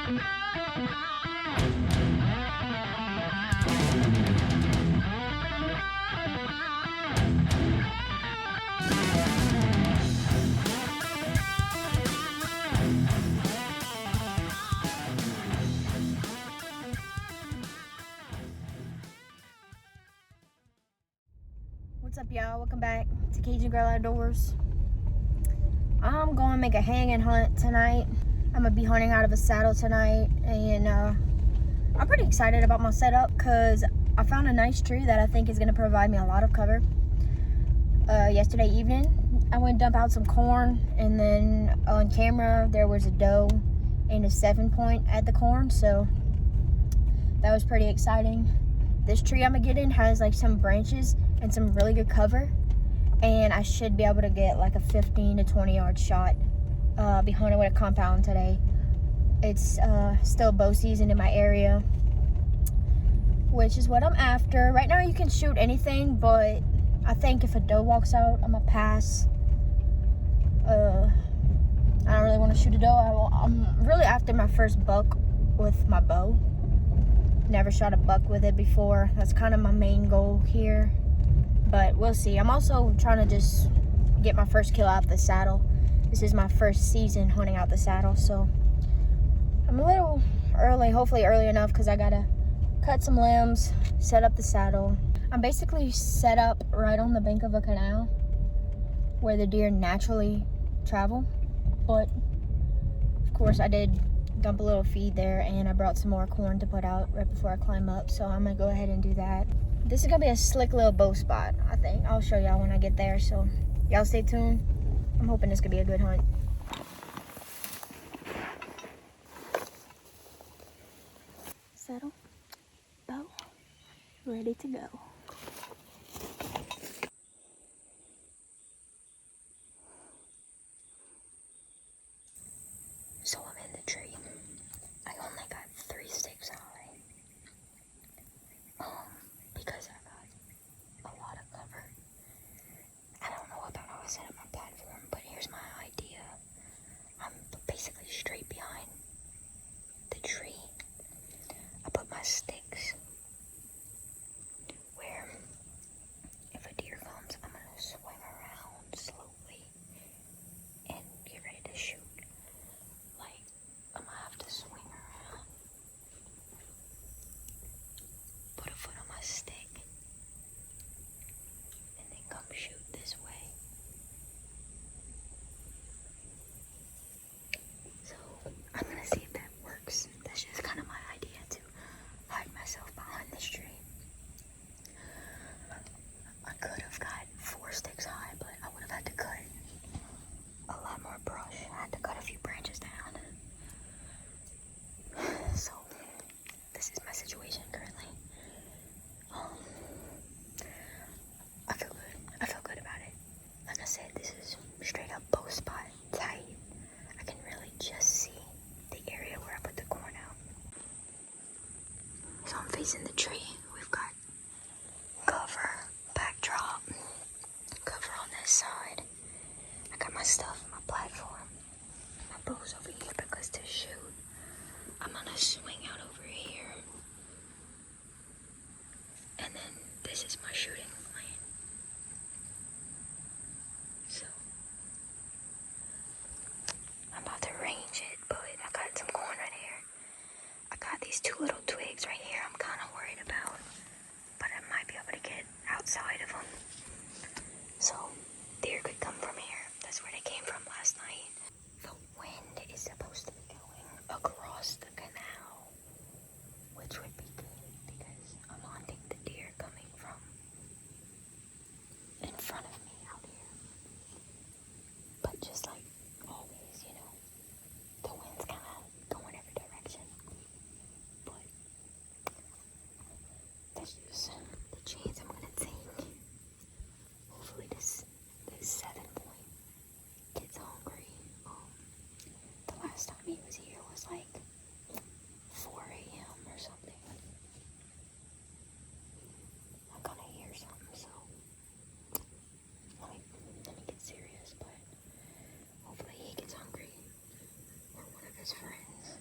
What's up, y'all? Welcome back to Cajun Girl Outdoors. I'm going to make a hanging hunt tonight. I'm going to be hunting out of a saddle tonight, and I'm pretty excited about my setup because I found a nice tree that I think is going to provide me a lot of cover. Yesterday evening, I went dump out some corn, and then on camera there was a doe and a 7-point at the corn, so that was pretty exciting. This tree I'm gonna get in has like some branches and some really good cover, and I should be able to get like a 15 to 20 yard shot. Be hunting with a compound today. It's still bow season in my area, which is what I'm after. Right now you can shoot anything, but I think if a doe walks out, I'm gonna pass. I don't really want to shoot a doe. I'm really after my first buck with my bow. Never shot a buck with it before. That's kind of my main goal here, but we'll see. I'm also trying to just get my first kill out the saddle. This is my first season hunting out the saddle, so I'm a little early, hopefully early enough, because I gotta cut some limbs, set up the saddle. I'm basically set up right on the bank of a canal where the deer naturally travel, but of course I did dump a little feed there, and I brought some more corn to put out right before I climb up, so I'm gonna go ahead and do that. This is gonna be a slick little bow spot, I think. I'll show y'all when I get there, so y'all stay tuned. I'm hoping this could be a good hunt. Saddle, bow, ready to go. So I'm in the tree. I only got 3 sticks high. Because I got a lot of cover. I don't know about how I set up my platform, but here's my idea. I'm basically straight behind the tree. I put my sticks where if a deer comes, I'm gonna swing around slowly and get ready to shoot. Like, I'm gonna have to swing around, put a foot on my stick, and then come shoot this way. So I'm gonna see if that works. That's just kind of my idea, to hide myself behind this tree. I could have got 4 sticks high, but I would have had to cut a lot more brush. I had to cut a few branches down. So this is my situation currently. I feel good. I feel good about it. Like I said, this is straight up bow spot tight. I can really just see the area where I put the corn out. So I'm facing the tree. We've got cover, backdrop, cover on this side. I got my stuff, my platform, my bow's over here, because to shoot, I'm gonna swing out over here. And then this is my shooting lane. So I'm about to range it, but I got some corn right here. I got these 2 little twigs right here I'm kind of worried about, but I might be able to get outside of them. So deer could come from here. That's where they came from last night. The wind is supposed to be going across the canal, which would be good because I'm hunting the deer coming from in front of me out here. But just like always, you know, the wind's kind of going every direction. But that's just the chance I'm gonna take. Hopefully this 7-point gets hungry. The last time he was here was like 4 a.m. or something. I'm gonna hear something, so let me get serious. But hopefully he gets hungry, or one of his friends.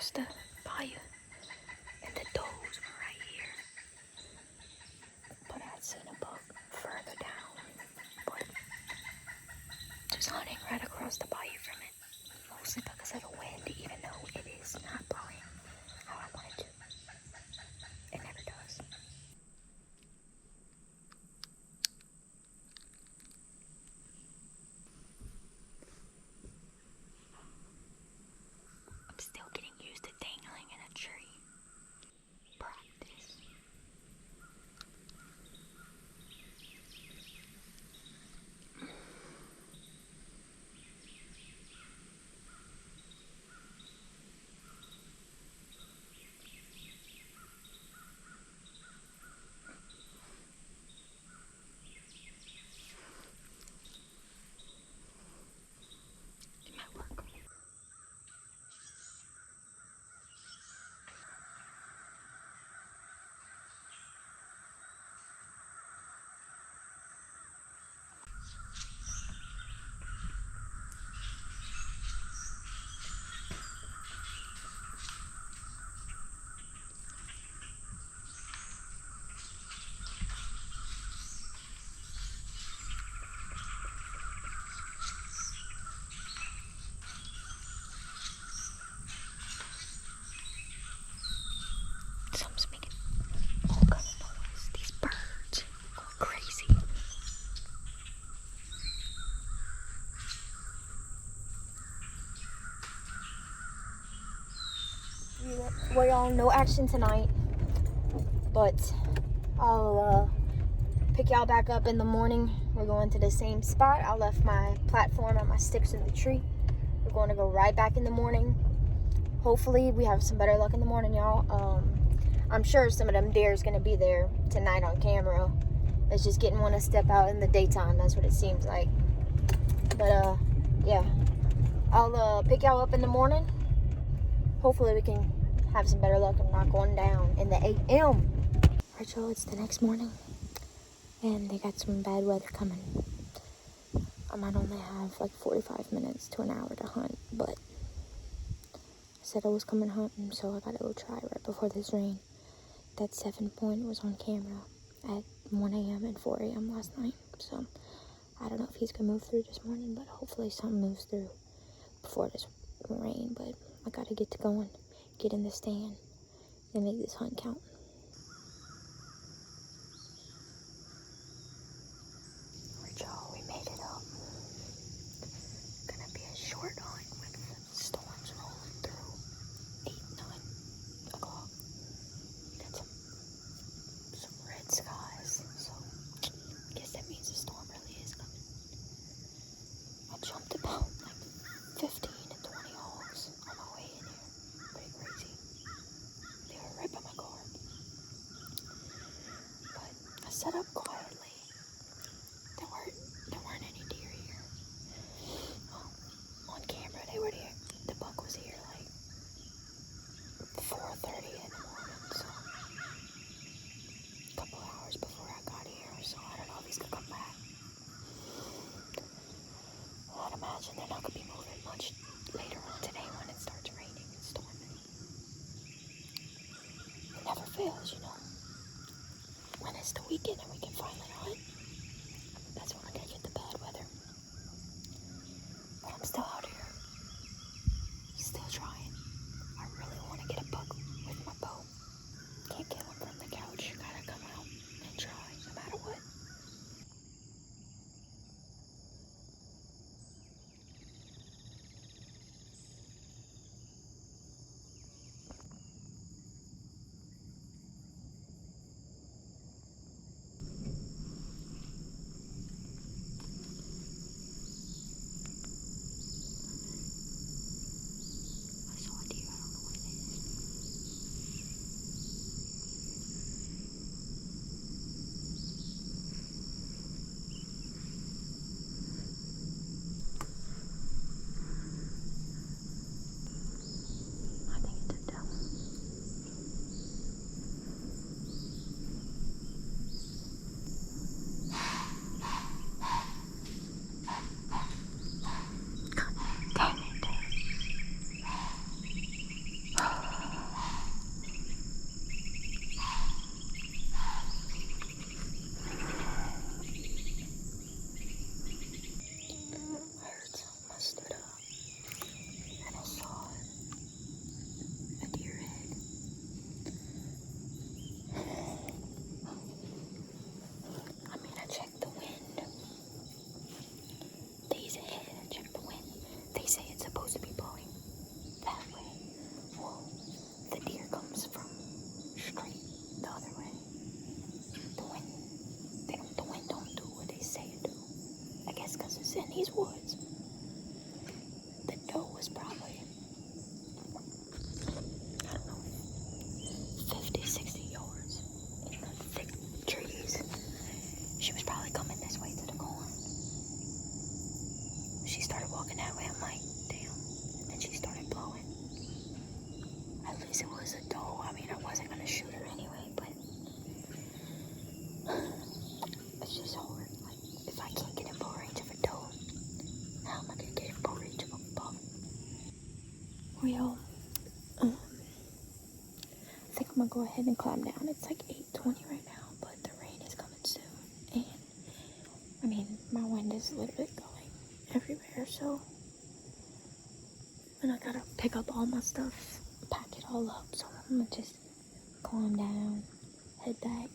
across the bayou, and the does were right here. But I'd seen a buck further down, but just hunting right across the bayou from it, mostly because of the wind, even though it is not blowing how I want it to. It never does. I'm still getting used to dangling in a tree. Practice. It might work. Something's making all kind of noise. These birds going crazy. Well, y'all, no action tonight, but I'll pick y'all back up in the morning. We're going to the same spot. I left my platform and my sticks in the tree. We're going to go right back in the morning. Hopefully we have some better luck in the morning, y'all. I'm sure some of them deer is going to be there tonight on camera. It's just getting one to step out in the daytime. That's what it seems like. But yeah, I'll pick y'all up in the morning. Hopefully we can have some better luck and knock one down in the 8 a.m. Alright, y'all, it's the next morning, and they got some bad weather coming. I might only have like 45 minutes to an hour to hunt, but I said I was coming hunting, so I gotta go try right before this rain. That 7 point was on camera at 1 a.m. and 4 a.m. last night, so I don't know if he's gonna move through this morning, but hopefully something moves through before this rain. But I gotta get to going, get in the stand, and make this hunt count. Alright, y'all, we made it up. Gonna be a short hunt with storms rolling through 8, 9 o'clock. Got some red skies, so I guess that means the storm really is coming. I jumped about like 15 to 20 hogs on my way in here. Pretty crazy. They were right by my car. But I set up quietly. There weren't any deer here. On camera, they were here. The buck was here like 4:30 in the morning, so a couple hours before I got here. So I don't know if he's gonna come back. I'd imagine they're not gonna be moving much later on today when it starts raining and storming. It never fails, you know. When it's the weekend and we can finally hunt, that's when we're gonna get the bad weather. But I'm still out here, still trying. I really want to get a buck with my bow. Can't kill him from the couch. Gotta come out and try, no matter what. these woods. The doe was probably, I don't know, 50, 60 yards in the thick trees. She was probably coming this way to the corn. She started walking that way. I'm like, damn. And then she started blowing. At least it was a doe. I mean, I wasn't gonna shoot her anyway, but it's just hard. Like, if I can't get in bow range of a doe, how am I gonna get in bow range of a buck? Well, I think I'm gonna go ahead and climb down. It's like 8:20 right now, but the rain is coming soon. And I mean, my wind is a little bit going everywhere, so. And I gotta pick up all my stuff, pack it all up, so I'm gonna just climb down, head back.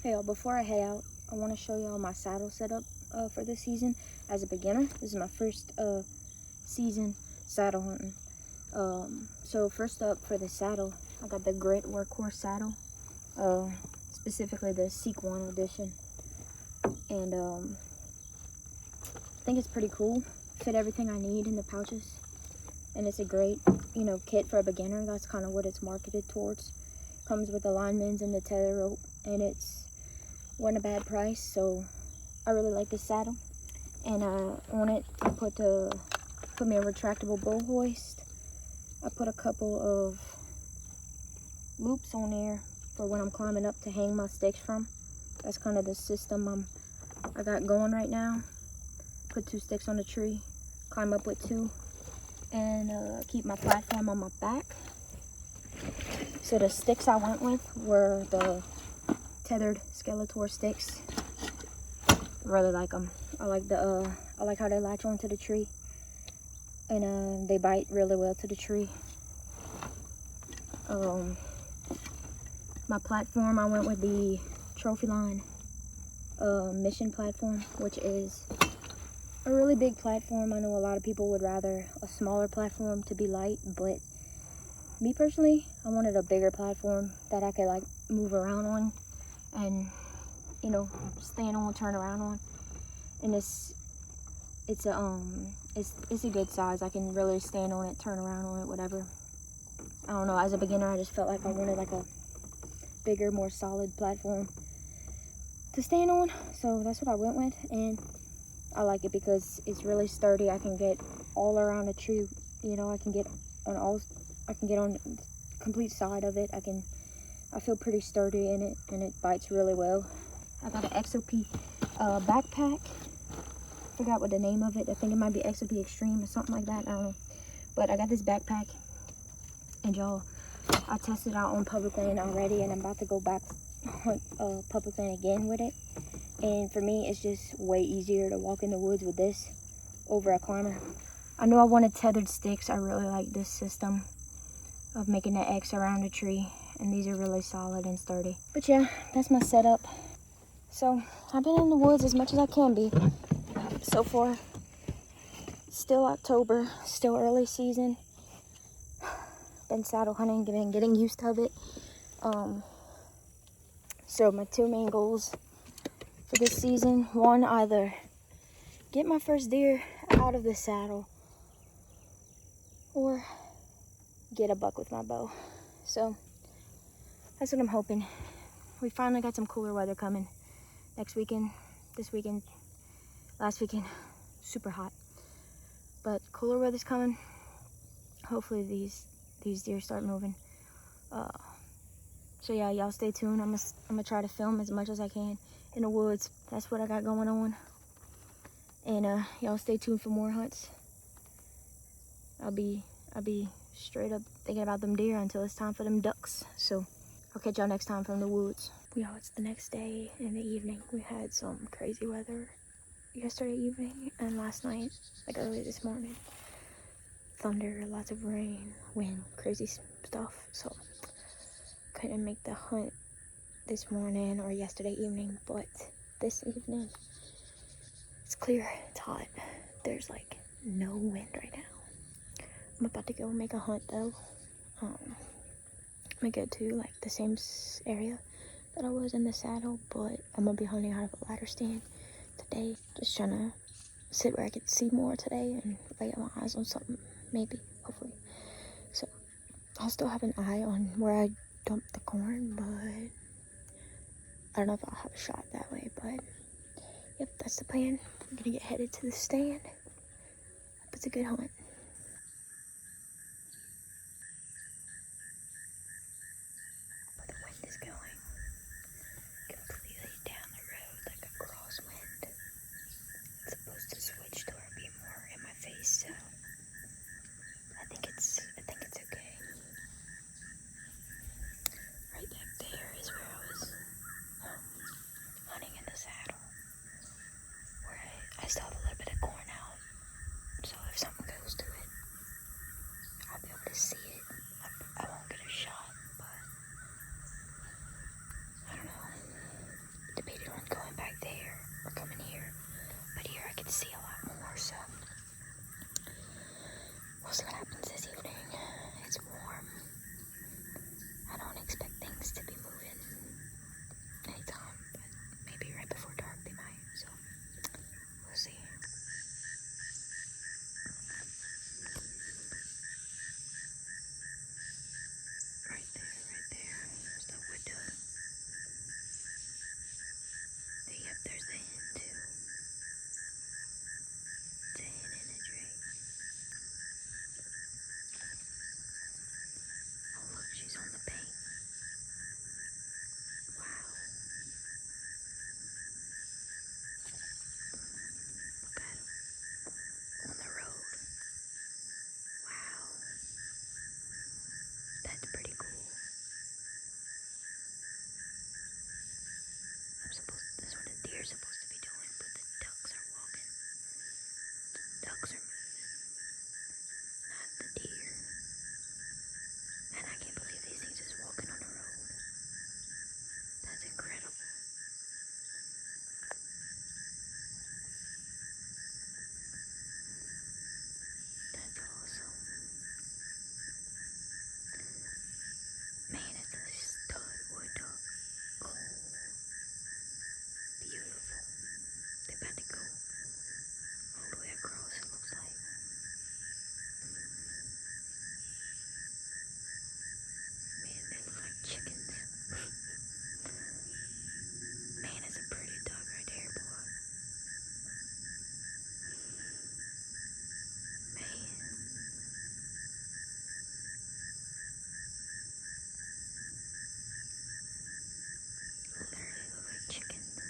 Hey y'all, before I head out, I wanna show y'all my saddle setup for this season as a beginner. This is my first season saddle hunting. So first up for the saddle, I got the Grit Workhorse saddle, specifically the Seek 1 edition. And I think it's pretty cool. Fit everything I need in the pouches. And it's a great, kit for a beginner. That's kind of what it's marketed towards. Comes with alignments and the tether rope, and it's wasn't a bad price, so I really like this saddle. And on it, I put me a retractable bull hoist. I put a couple of loops on there for when I'm climbing up to hang my sticks from. That's kind of the system I got going right now. Put 2 sticks on the tree, climb up with 2, and keep my platform on my back. So the sticks I went with were the tethered Skeletor sticks. Really like them. I like how they latch onto the tree, and they bite really well to the tree. My platform, I went with the Trophy Line Mission platform, which is a really big platform. I know a lot of people would rather a smaller platform to be light, but me personally, I wanted a bigger platform that I could like move around on and stand on, turn around on. And it's a good size. I can really stand on it, turn around on it, whatever. I don't know, as a beginner I just felt like I wanted like a bigger, more solid platform to stand on, so that's what I went with. And I like it because it's really sturdy. I can get all around the tree, I can get on the complete side of it. I feel pretty sturdy in it, and it bites really well. I got an XOP backpack. Forgot what the name of it. I think it might be XOP Extreme or something like that. I don't know. But I got this backpack, and y'all, I tested it out on public land already, and I'm about to go back hunt public land again with it. And for me, it's just way easier to walk in the woods with this over a climber. I knew I wanted tethered sticks. I really like this system of making the X around the tree, and these are really solid and sturdy. But yeah, that's my setup. So I've been in the woods as much as I can be so far. Still October, still early season. Been saddle hunting, been getting used to it. So my 2 main goals for this season: one, either get my first deer out of the saddle or get a buck with my bow. So that's what I'm hoping. We finally got some cooler weather coming next weekend, this weekend, last weekend, super hot. But cooler weather's coming. Hopefully these deer start moving. So yeah, y'all stay tuned. I'm gonna try to film as much as I can in the woods. That's what I got going on. And y'all stay tuned for more hunts. I'll be straight up thinking about them deer until it's time for them ducks. So I'll catch y'all next time from the woods. Y'all, it's the next day in the evening. We had some crazy weather yesterday evening and last night, like early this morning. Thunder, lots of rain, wind, crazy stuff. So couldn't make the hunt this morning or yesterday evening, but this evening it's clear, it's hot. There's like no wind right now. I'm about to go make a hunt though. I'm gonna go to like the same area that I was in the saddle, but I'm gonna be hunting out of a ladder stand today. Just trying to sit where I could see more today and lay my eyes on something, maybe, hopefully. So I'll still have an eye on where I dumped the corn, but I don't know if I'll have a shot that way. But yep, that's the plan. I'm gonna get headed to the stand. Hope it's a good hunt. But the wind is going completely down the road like a crosswind. It's supposed to switch to where it be more in my face, so I think it's okay. Right back there is where I was hunting in the saddle, where I still have a little bit of corn out. So if something goes to it, I'll be able to see it. I won't get a shot, but I don't know. Debated on going back there or coming here, but here I can see a lot more, so we'll see what happens this evening. It's warm. I don't expect things to be moving anytime, but maybe right before dark they might, so we'll see. Right there, there's the wood duck. Yep, there's the hen too. It's a hen and a drake. Oh look, she's on the bank. Wow. Look at him. On the road. Wow. That's pretty cool. That's what a deer's supposed to be doing, but the ducks are walking. The ducks are moving, not the deer. Man, I can't believe these things just walking on the road. That's incredible. That's awesome. Man, it's a stud wood duck. Cool. Beautiful. They're about to go all the way across, it looks like. Man, they look like chickens. Man, it's a pretty duck right there, boy. Man. Literally look like chickens.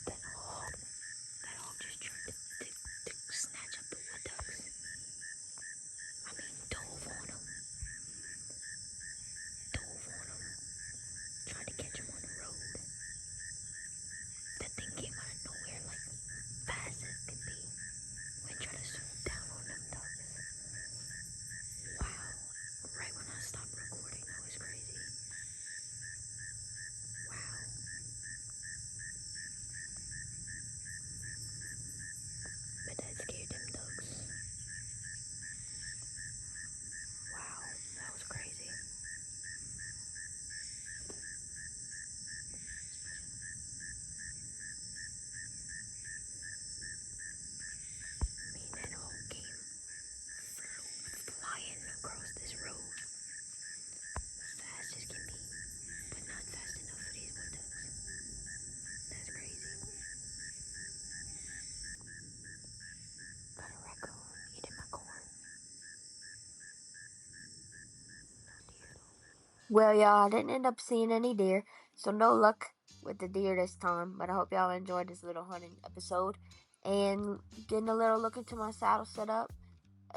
That hog just tried to snatch up the wood ducks. I mean, dove on them. Tried to catch him on the road. That thing came out of nowhere, like fast as it could be. Went trying to swoop down on them ducks. Wow. Right when I stopped recording, that was crazy. Wow. But that scared them ducks. Wow, that was crazy. I mean, that hog came flying across this road. Fast as can be, but not fast enough for these wood ducks. That's crazy. Got a raccoon eating my corn. Well, y'all, I didn't end up seeing any deer, so no luck with the deer this time. But I hope y'all enjoyed this little hunting episode and getting a little look into my saddle setup.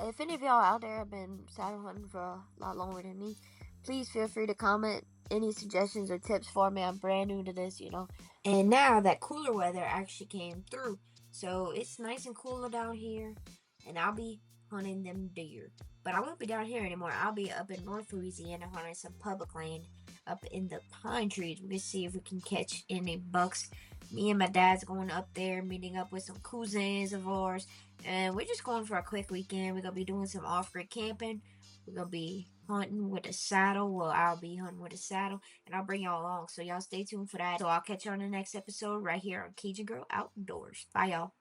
If any of y'all out there have been saddle hunting for a lot longer than me, please feel free to comment any suggestions or tips for me. I'm brand new to this, And now that cooler weather actually came through. So it's nice and cooler down here. And I'll be hunting them deer. But I won't be down here anymore. I'll be up in North Louisiana hunting some public land up in the pine trees. We're gonna see if we can catch any bucks. Me and my dad's going up there, meeting up with some cousins of ours. And we're just going for a quick weekend. We're gonna be doing some off-grid camping. We're gonna be hunting with a saddle. Well, I'll be hunting with a saddle, and I'll bring y'all along. So y'all stay tuned for that. So I'll catch you on the next episode right here on Cajun Girl Outdoors. Bye, y'all.